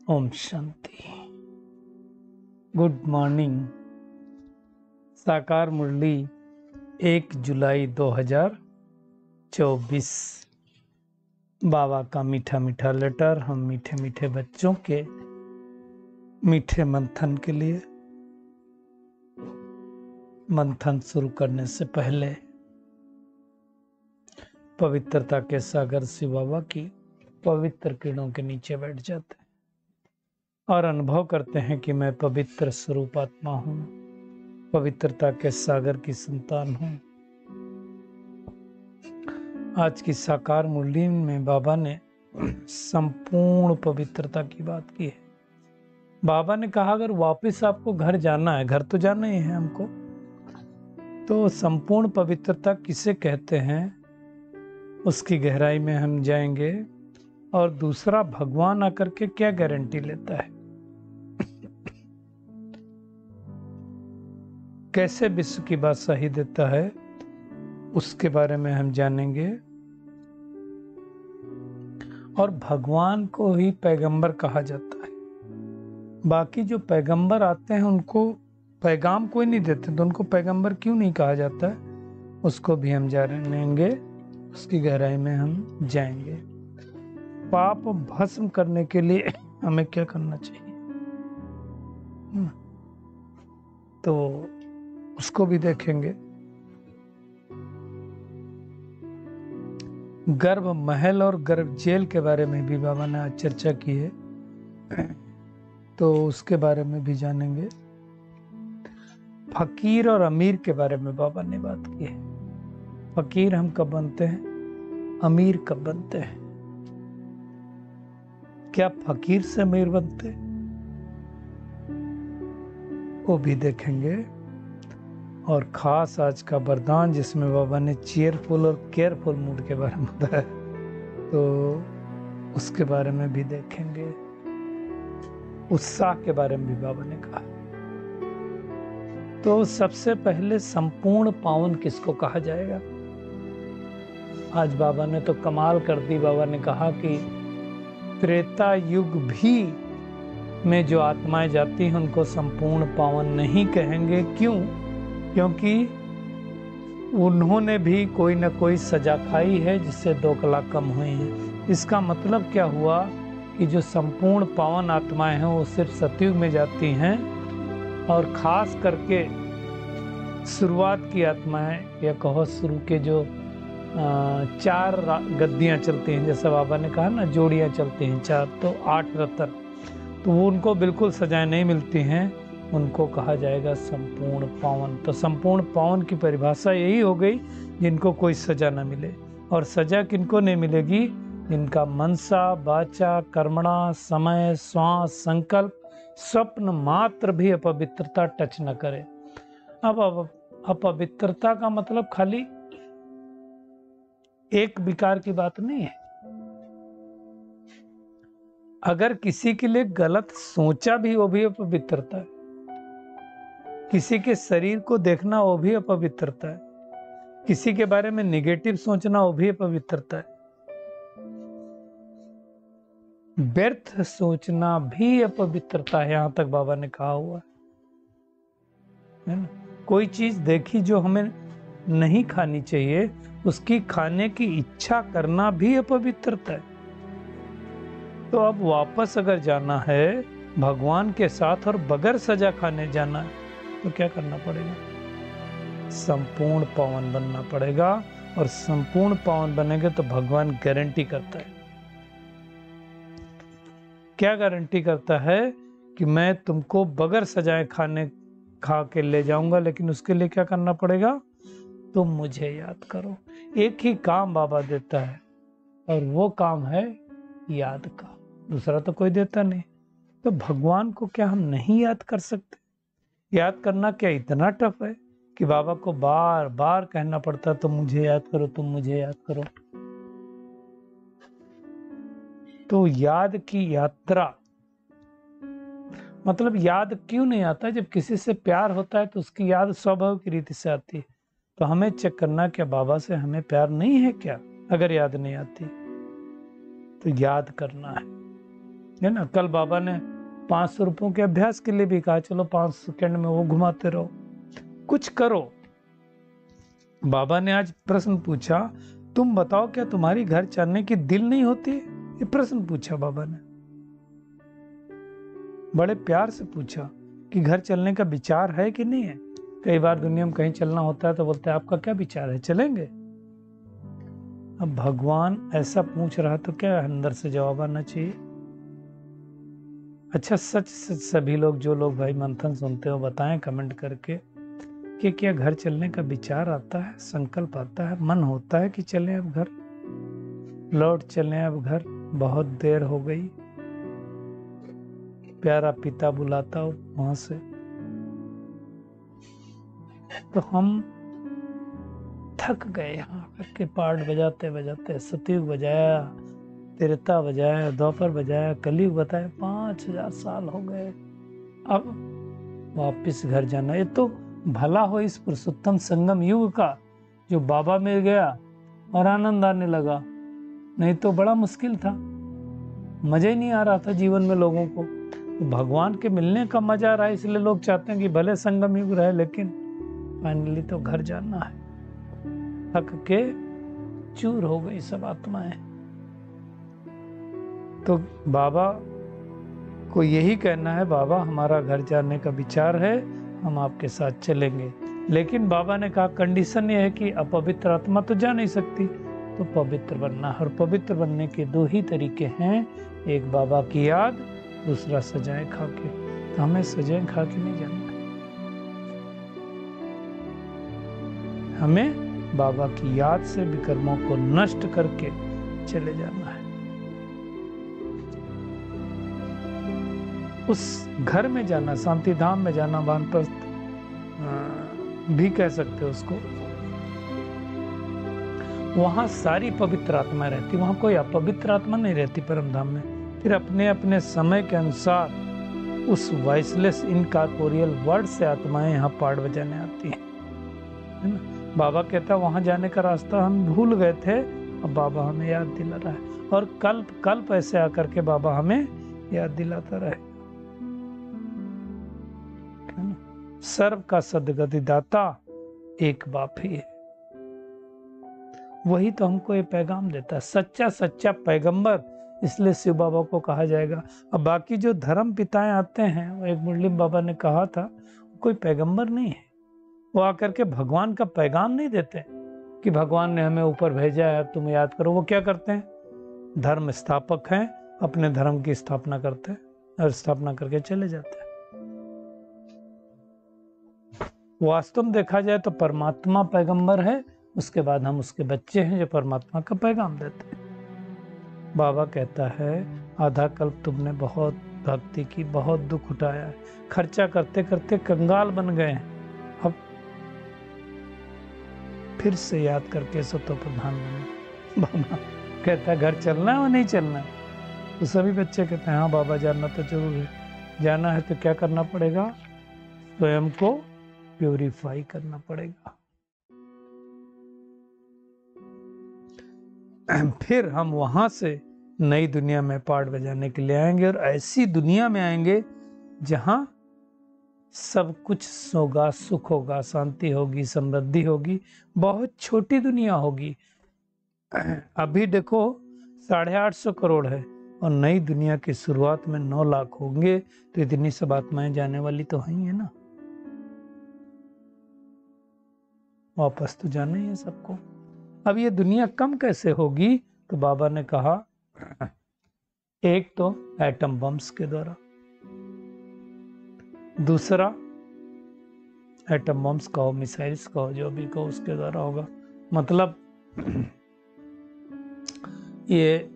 Om Shanti. Good morning. साकार मुरली 1 जुलाई 2024। बाबा का मीठा मीठा लेटर हम मीठे मीठे बच्चों के मीठे मंथन के लिए। मंथन शुरू करने से पहले पवित्रता के सागर शिव बाबा की पवित्र किरणों के नीचे बैठ जाते हैं और अनुभव करते हैं कि मैं पवित्र स्वरूप आत्मा हूँ, पवित्रता के सागर की संतान हूँ। आज की साकार मुरली में बाबा ने संपूर्ण पवित्रता की बात की है। बाबा ने कहा अगर वापस आपको घर जाना है, घर तो जाना ही है हमको, तो संपूर्ण पवित्रता किसे कहते हैं उसकी गहराई में हम जाएंगे। और दूसरा, भगवान आकर के क्या गारंटी लेता है, कैसे विश्व की बादशाही देता है, उसके बारे में हम जानेंगे। और भगवान को ही पैगंबर कहा जाता है। बाकी जो पैगंबर आते हैं उनको पैगाम कोई नहीं देते, तो उनको पैगंबर क्यों नहीं कहा जाता है, उसको भी हम जानेंगे, उसकी गहराई में हम जाएंगे। पाप भस्म करने के लिए हमें क्या करना चाहिए, तो उसको भी देखेंगे। गर्भ महल और गर्भ जेल के बारे में भी बाबा ने आज चर्चा की है, तो उसके बारे में भी जानेंगे। फकीर और अमीर के बारे में बाबा ने बात की है। फकीर हम कब बनते हैं, अमीर कब बनते हैं, क्या फकीर से अमीर बनते, वो भी देखेंगे। और खास आज का वरदान जिसमें बाबा ने चीयरफुल और केयरफुल मूड के बारे में बताया, तो उसके बारे में भी देखेंगे। उत्साह के बारे में भी बाबा ने कहा। तो सबसे पहले संपूर्ण पावन किसको कहा जाएगा। आज बाबा ने तो कमाल कर दी। बाबा ने कहा कि त्रेता युग भी में जो आत्माएं जाती हैं उनको संपूर्ण पावन नहीं कहेंगे। क्यों? क्योंकि उन्होंने भी कोई ना कोई सजा खाई है जिससे 2 कला कम हुए हैं। इसका मतलब क्या हुआ कि जो संपूर्ण पावन आत्माएं हैं वो सिर्फ सतयुग में जाती हैं, और खास करके शुरुआत की आत्माएं, या कहो शुरू के जो 4 गद्दियां चलती हैं, जैसे बाबा ने कहा ना जोड़ियां चलती हैं 4, तो 8 रत्न, तो वो उनको बिल्कुल सजाएं नहीं मिलती हैं, उनको कहा जाएगा संपूर्ण पावन। तो संपूर्ण पावन की परिभाषा यही हो गई जिनको कोई सजा न मिले। और सजा किनको नहीं मिलेगी, जिनका मनसा वाचा कर्मणा समय श्वास संकल्प स्वप्न मात्र भी अपवित्रता टच न करे। अब अपवित्रता का मतलब खाली एक विकार की बात नहीं है। अगर किसी के लिए गलत सोचा भी वो भी अपवित्रता है, किसी के शरीर को देखना वो भी अपवित्रता है, किसी के बारे में नेगेटिव सोचना वो भी अपवित्रता है, व्यर्थ सोचना भी अपवित्रता है, यहां तक बाबा ने कहा हुआ है ना। कोई चीज देखी जो हमें नहीं खानी चाहिए, उसकी खाने की इच्छा करना भी अपवित्रता है। तो अब वापस अगर जाना है भगवान के साथ और बगैर सजा खाने जाना है, तो क्या करना पड़ेगा, संपूर्ण पावन बनना पड़ेगा। और संपूर्ण पावन बनेंगे तो भगवान गारंटी करता है। क्या गारंटी करता है कि मैं तुमको बगैर सजाए खा के ले जाऊंगा, लेकिन उसके लिए क्या करना पड़ेगा, तुम मुझे याद करो। एक ही काम बाबा देता है, और वो काम है याद का, दूसरा तो कोई देता नहीं। तो भगवान को क्या हम नहीं याद कर सकते? याद करना क्या इतना टफ है कि बाबा को बार बार कहना पड़ता तुम मुझे याद करो, तुम मुझे याद करो। तो याद की यात्रा, मतलब याद क्यों नहीं आता? जब किसी से प्यार होता है तो उसकी याद स्वाभाविक रीति से आती है। तो हमें चेक करना, क्या बाबा से हमें प्यार नहीं है क्या, अगर याद नहीं आती तो याद करना है। है ना। कल बाबा ने 500 रुपयों के अभ्यास के लिए भी कहा, चलो 5 सेकंड में वो घुमाते रहो, कुछ करो। बाबा ने आज प्रश्न पूछा, तुम बताओ क्या तुम्हारी घर चलने की दिल नहीं होती? ये प्रश्न पूछा बाबा ने, बड़े प्यार से पूछा कि घर चलने का विचार है कि नहीं है। कई बार दुनिया में कहीं चलना होता है तो बोलते हैं आपका क्या विचार है, चलेंगे? अब भगवान ऐसा पूछ रहा तो क्या अंदर से जवाब आना चाहिए? अच्छा, सच सच सभी लोग, जो लोग भाई मंथन सुनते हो, बताएं कमेंट करके कि क्या घर चलने का विचार आता है, संकल्प आता है, मन होता है कि चलें अब घर, लौट चलें अब घर, बहुत देर हो गई, प्यारा पिता बुलाता हो वहां से। तो हम थक गए यहाँ करके, पाठ बजाते बजाते, सतयुग बजाया, त्रेता बजाया, द्वापर बजाया, कलयुग बताया, 5000 साल हो गए। अब वापिस घर जाना। ये तो भला हो इस पुरुषोत्तम संगम युग का, जो बाबा मिल गया और आनंद आने लगा, नहीं तो बड़ा मुश्किल था, मजा ही नहीं आ रहा था जीवन में लोगों को। तो भगवान के मिलने का मजा आ रहा है, इसलिए लोग चाहते हैं कि भले संगम युग रहे, लेकिन फाइनली तो घर जाना है। थक के चूर हो गई सब आत्माएं। तो बाबा को यही कहना है, बाबा हमारा घर जाने का विचार है, हम आपके साथ चलेंगे। लेकिन बाबा ने कहा कंडीशन ये है कि अपवित्र आत्मा तो जा नहीं सकती, तो पवित्र बनना। और पवित्र बनने के 2 ही तरीके हैं, एक बाबा की याद, दूसरा सजाएं खा के। तो हमें सजाएं खा के नहीं जाना है, हमें बाबा की याद से विकर्मों को नष्ट करके चले जाना है। उस घर में जाना, शांति धाम में जाना, वानप्रस्थ भी कह सकते हो उसको। वहां सारी पवित्र आत्मा रहती, वहां कोई अपवित्र आत्मा नहीं रहती परम धाम में। फिर अपने अपने समय के अनुसार उस वॉइसलेस इनकॉर्पोरियल वर्ड से आत्माएं यहाँ पाठ बजाने आती हैं, है ना। बाबा कहता है वहां जाने का रास्ता हम भूल गए थे, अब बाबा हमें याद दिला रहा है, और कल्प कल्प ऐसे आकर के बाबा हमें याद दिलाता रहे। सर्व का सद्गति दाता एक बाप ही है, वही तो हमको ये पैगाम देता है, सच्चा सच्चा पैगंबर। इसलिए शिव बाबा को कहा जाएगा। अब बाकी जो धर्म पिताएं आते हैं, वो एक मुरली बाबा ने कहा था, कोई पैगंबर नहीं है, वो आकर के भगवान का पैगाम नहीं देते कि भगवान ने हमें ऊपर भेजा है, अब तुम याद करो। वो क्या करते हैं, धर्म स्थापक हैं, अपने धर्म की स्थापना करते हैं और स्थापना करके चले जाते हैं। वास्तव में देखा जाए तो परमात्मा पैगंबर है, उसके बाद हम उसके बच्चे हैं जो परमात्मा का पैगाम देते हैं। बाबा कहता है आधा कल्प तुमने बहुत भक्ति की, बहुत दुख उठाया है, खर्चा करते करते कंगाल बन गए हैं, अब फिर से याद करके सतो प्रधान बने। बाबा कहता है घर चलना है और नहीं चलना है? तो सभी बच्चे कहते हैं हाँ बाबा जाना तो जरूर है। जाना है तो क्या करना पड़ेगा, स्वयं को प्यूरिफाई करना पड़ेगा। फिर हम वहां से नई दुनिया में पाठ बजाने के लिए आएंगे, और ऐसी दुनिया में आएंगे जहां सब कुछ होगा, सुख होगा, शांति होगी, समृद्धि होगी, बहुत छोटी दुनिया होगी। अभी देखो 850 करोड़ है, और नई दुनिया की शुरुआत में 9 लाख होंगे, तो इतनी सब आत्माएं जाने वाली तो है ही है ना, वापस तो जाना ही है सबको। अब ये दुनिया कम कैसे होगी, तो बाबा ने कहा एक तो एटम बम्स के द्वारा, दूसरा एटम बम्स कहो, मिसाइल्स कहो, जो भी कहो उसके द्वारा होगा। मतलब ये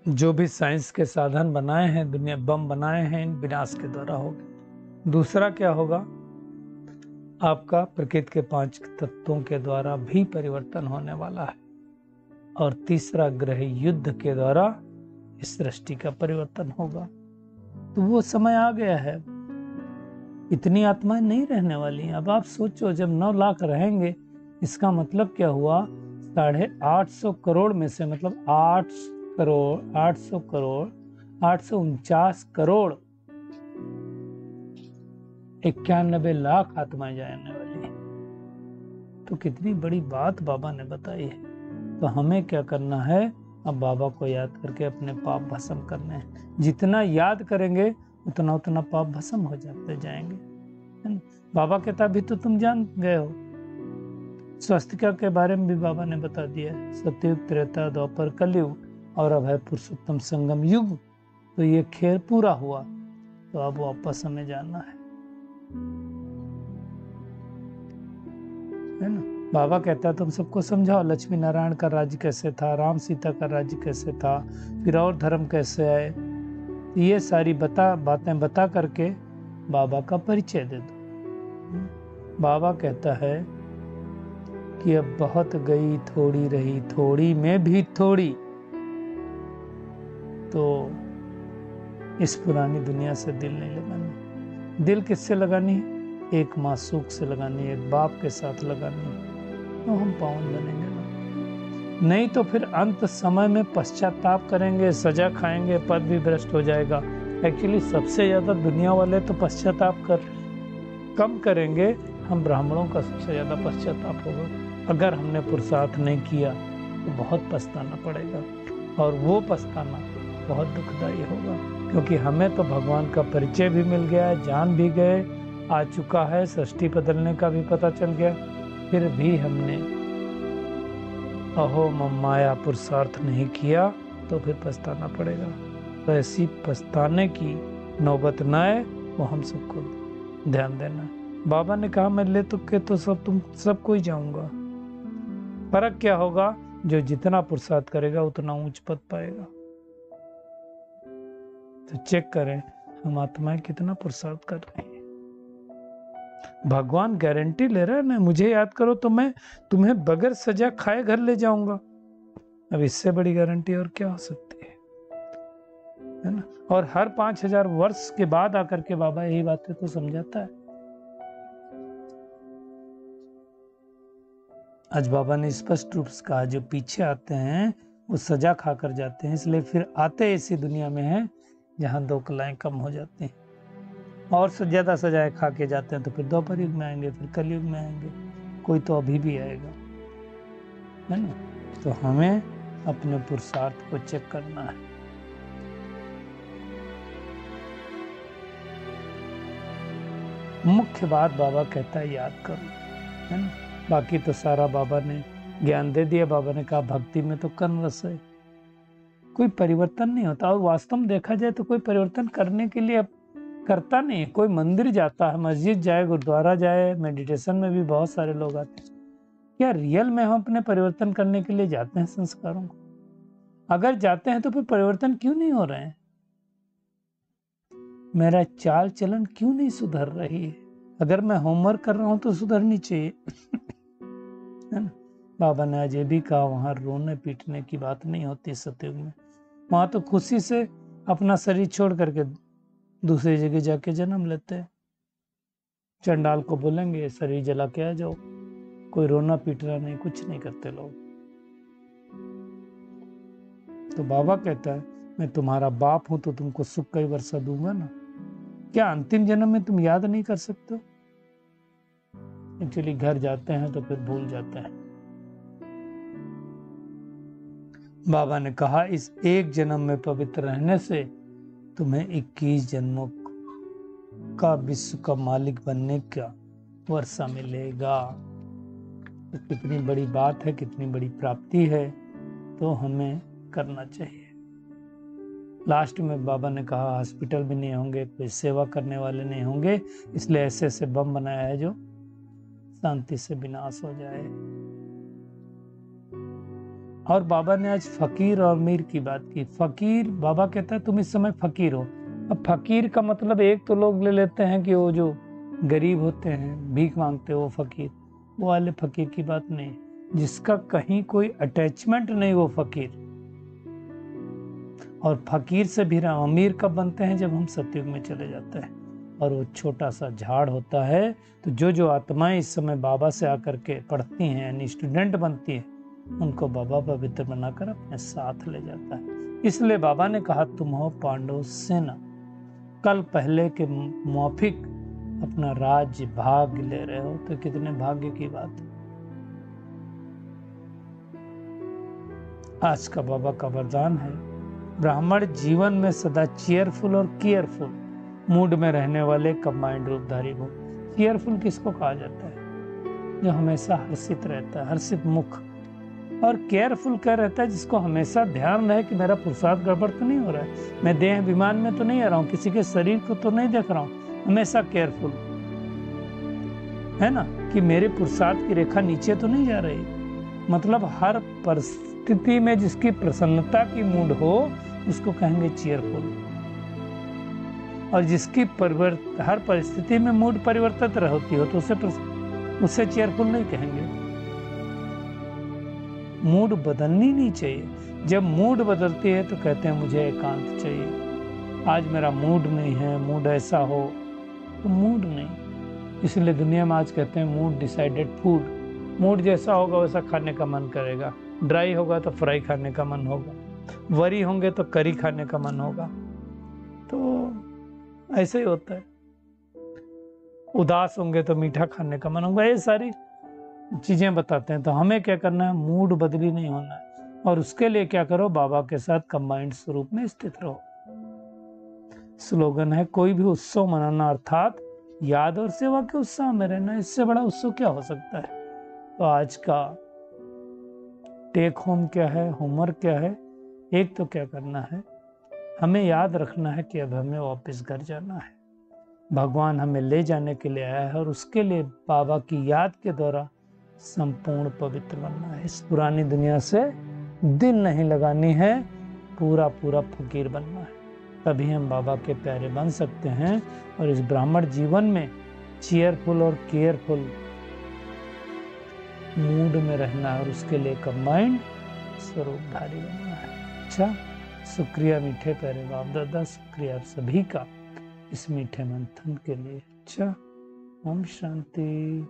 जो भी साइंस के साधन बनाए हैं, दुनिया बम बनाए हैं, इन विनाश के द्वारा होगा। दूसरा क्या होगा, आपका प्रकृति के 5 तत्वों के द्वारा भी परिवर्तन होने वाला है। और तीसरा ग्रह युद्ध के द्वारा इस सृष्टि का परिवर्तन होगा। तो वो समय आ गया है, इतनी आत्माएं नहीं रहने वाली हैं। अब आप सोचो, जब 9 लाख रहेंगे, इसका मतलब क्या हुआ, 850 करोड़ में से, मतलब 800 करोड़ 849 करोड़ 91 लाख आत्माएं जाने वाली है। तो कितनी बड़ी बात बाबा ने बताई है। तो हमें क्या करना है, अब बाबा को याद करके अपने पाप भस्म करने हैं। जितना याद करेंगे उतना उतना पाप भस्म हो जाते जाएंगे, है ना। बाबा कहता अभी तो तुम जान गए हो, स्वास्थ्य के बारे में भी बाबा ने बता दिया है। सतयुग, त्रेता, द्वापर, कलयुग और अब है पुरुषोत्तम संगम युग। तो ये खेल पूरा हुआ, तो अब वापस हमें जाना है ना। बाबा कहता है तुम सबको समझाओ लक्ष्मी नारायण का राज्य कैसे था, राम सीता का राज्य कैसे था, फिर और धर्म कैसे आए। ये सारी बातें बता करके बाबा का परिचय दे दो। बाबा कहता है कि अब बहुत गई थोड़ी रही, थोड़ी में भी थोड़ी। तो इस पुरानी दुनिया से दिल नहीं लगानी। दिल किससे लगानी है? एक मासूक से लगानी है, एक बाप के साथ लगानी है, तो हम पावन बनेंगे ना। नहीं तो फिर अंत समय में पश्चाताप करेंगे, सजा खाएंगे, पद भी भ्रष्ट हो जाएगा। एक्चुअली सबसे ज्यादा दुनिया वाले तो पश्चाताप कम करेंगे, हम ब्राह्मणों का सबसे ज्यादा पश्चाताप होगा। अगर हमने पुरुषार्थ नहीं किया तो बहुत पछताना पड़ेगा, और वो पछताना बहुत दुखदायी होगा, क्योंकि हमें तो भगवान का परिचय भी मिल गया है, जान भी गए, आ चुका है, सृष्टि बदलने का भी पता चल गया, फिर भी हमने अहो माया पुरुषार्थ नहीं किया, तो फिर पछताना पड़ेगा। तो ऐसी पछताने की नौबत न आए, वो हम सबको ध्यान देना। बाबा ने कहा मैं ले तो तुम सबको ही जाऊंगा। फर्क क्या होगा? जो जितना पुरुषार्थ करेगा उतना उच्च पद पाएगा। तो चेक करें हम आत्माएं कितना पुरुषार्थ कर रही हैं। भगवान गारंटी ले रहा है ना, मुझे याद करो तो मैं तुम्हें बगैर सजा खाए घर ले जाऊंगा। अब इससे बड़ी गारंटी और क्या हो सकती है ना। और हर 5000 वर्ष के बाद आकर के बाबा यही बातें तो समझाता है। आज बाबा ने स्पष्ट रूप से कहा जो पीछे आते हैं वो सजा खाकर जाते हैं, इसलिए फिर आते ऐसी दुनिया में हैं जहां 2 कलाएं कम हो जाती हैं, और से ज्यादा सजाएं खा के जाते हैं। तो फिर द्वापर युग में आएंगे, फिर कलयुग में आएंगे, कोई तो अभी भी आएगा, है ना। तो हमें अपने पुरुषार्थ को चेक करना है। मुख्य बात बाबा कहता है याद करो, है ना। बाकी तो सारा बाबा ने ज्ञान दे दिया। बाबा ने कहा भक्ति में तो कर्ण रस है, कोई परिवर्तन नहीं होता। और वास्तव में देखा जाए तो कोई परिवर्तन करने के लिए करता नहीं है। कोई मंदिर जाता है, मस्जिद जाए, गुरुद्वारा जाए, मेडिटेशन में भी बहुत सारे लोग आते हैं। क्या रियल में हम अपने परिवर्तन करने के लिए जाते हैं संस्कारों को? अगर जाते हैं तो फिर परिवर्तन क्यों नहीं हो रहे हैं? मेरा चाल चलन क्यों नहीं सुधर रही है? अगर मैं होमवर्क कर रहा हूं तो सुधरनी चाहिए है ना। बाबा ने आज ये भी कहा वहां रोने पीटने की बात नहीं होती सतयुग में। वहां तो खुशी से अपना शरीर छोड़ करके दूसरी जगह जाके जन्म लेते हैं। चंडाल को बोलेंगे शरीर जला के आ जाओ, कोई रोना पीटना नहीं, कुछ नहीं करते लोग। तो बाबा कहता है मैं तुम्हारा बाप हूं तो तुमको सुख कई वर्षा दूंगा ना। क्या अंतिम जन्म में तुम याद नहीं कर सकते? एक्चुअली घर जाते हैं तो फिर भूल जाते हैं। बाबा ने कहा इस एक जन्म में पवित्र रहने से तुम्हें 21 जन्मों का विश्व का मालिक बनने का वर्षा मिलेगा। तो कितनी बड़ी बात है, कितनी बड़ी प्राप्ति है, तो हमें करना चाहिए। लास्ट में बाबा ने कहा हॉस्पिटल भी नहीं होंगे, कोई सेवा करने वाले नहीं होंगे, इसलिए ऐसे ऐसे बम बनाया है जो शांति से विनाश हो जाए। और बाबा ने आज फकीर और अमीर की बात की। फकीर, बाबा कहता है तुम इस समय फकीर हो। अब फकीर का मतलब एक तो लोग ले लेते हैं कि वो जो गरीब होते हैं, भीख मांगते हैं, वो फकीर। वो वाले फकीर की बात नहीं, जिसका कहीं कोई अटैचमेंट नहीं वो फकीर। और फकीर से भी अमीर कब बनते हैं? जब हम सतयुग में चले जाते हैं और वो छोटा सा झाड़ होता है। तो जो आत्माएं इस समय बाबा से आकर के पढ़ती हैं, यानी स्टूडेंट बनती है, उनको बाबा पवित्र बनाकर अपने साथ ले जाता है। इसलिए बाबा ने कहा तुम हो पांडव सेना, कल पहले के मौफिक अपना राज्य भाग ले रहे हो, तो कितने भाग्य की बात है। आज का बाबा का वरदान है, ब्राह्मण जीवन में सदा चीयरफुल और केयरफुल मूड में रहने वाले कंबाइंड रूपधारी हो। केयरफुल किसको कहा जाता है? जो हमेशा हर्षित रहता है, हर्षित मुख। और केयरफुल क्या रहता है? जिसको हमेशा ध्यान रहे कि मेरा पुरुषार्थ गड़बड़ तो नहीं हो रहा है, मैं देह विमान में तो नहीं आ रहा हूँ, किसी के शरीर को तो नहीं देख रहा हूँ, हमेशा केयरफुल है ना, कि मेरे पुरुषार्थ की रेखा नीचे तो नहीं जा रही। मतलब हर परिस्थिति में जिसकी प्रसन्नता की मूड हो उसको कहेंगे चीयरफुल, और जिसकी हर परिस्थिति में मूड परिवर्तित होती हो तो उसे चीयरफुल नहीं कहेंगे। मूड बदलनी नहीं चाहिए। जब मूड बदलती है तो कहते हैं मुझे एकांत चाहिए, आज मेरा मूड नहीं है, मूड ऐसा हो तो मूड नहीं। इसलिए दुनिया में आज कहते हैं मूड डिसाइडेड फूड। मूड जैसा होगा वैसा खाने का मन करेगा, ड्राई होगा तो फ्राई खाने का मन होगा, वरी होंगे तो करी खाने का मन होगा। तो ऐसे ही होता है, उदास होंगे तो मीठा खाने का मन होगा। ये सारी चीजें बताते हैं। तो हमें क्या करना है? मूड बदली नहीं होना है, और उसके लिए क्या करो? बाबा के साथ कंबाइंड स्वरूप में स्थित रहो। स्लोगन है, कोई भी उत्सव मनाना अर्थात याद और सेवा के उत्साह में रहना। इससे बड़ा उत्सव क्या हो सकता है? तो आज का टेक होम क्या है, होमवर्क क्या है? एक तो क्या करना है, हमें याद रखना है कि अब हमें वापस घर जाना है। भगवान हमें ले जाने के लिए आया है, और उसके लिए बाबा की याद के द्वारा संपूर्ण पवित्र बनना है। इस पुरानी दुनिया से दिल नहीं लगानी है, पूरा पूरा फकीर बनना है। तभी हम बाबा के प्यारे बन सकते हैं, और इस ब्राह्मण जीवन में चीयरफुल और केयरफुल मूड में रहना है, और उसके लिए कंबाइंड स्वरूपधारी बनना है। अच्छा, शुक्रिया मीठे प्यारे बाप दादा, शुक्रिया आप सभी का इस मीठे मंथन के लिए। अच्छा, ओम शांति।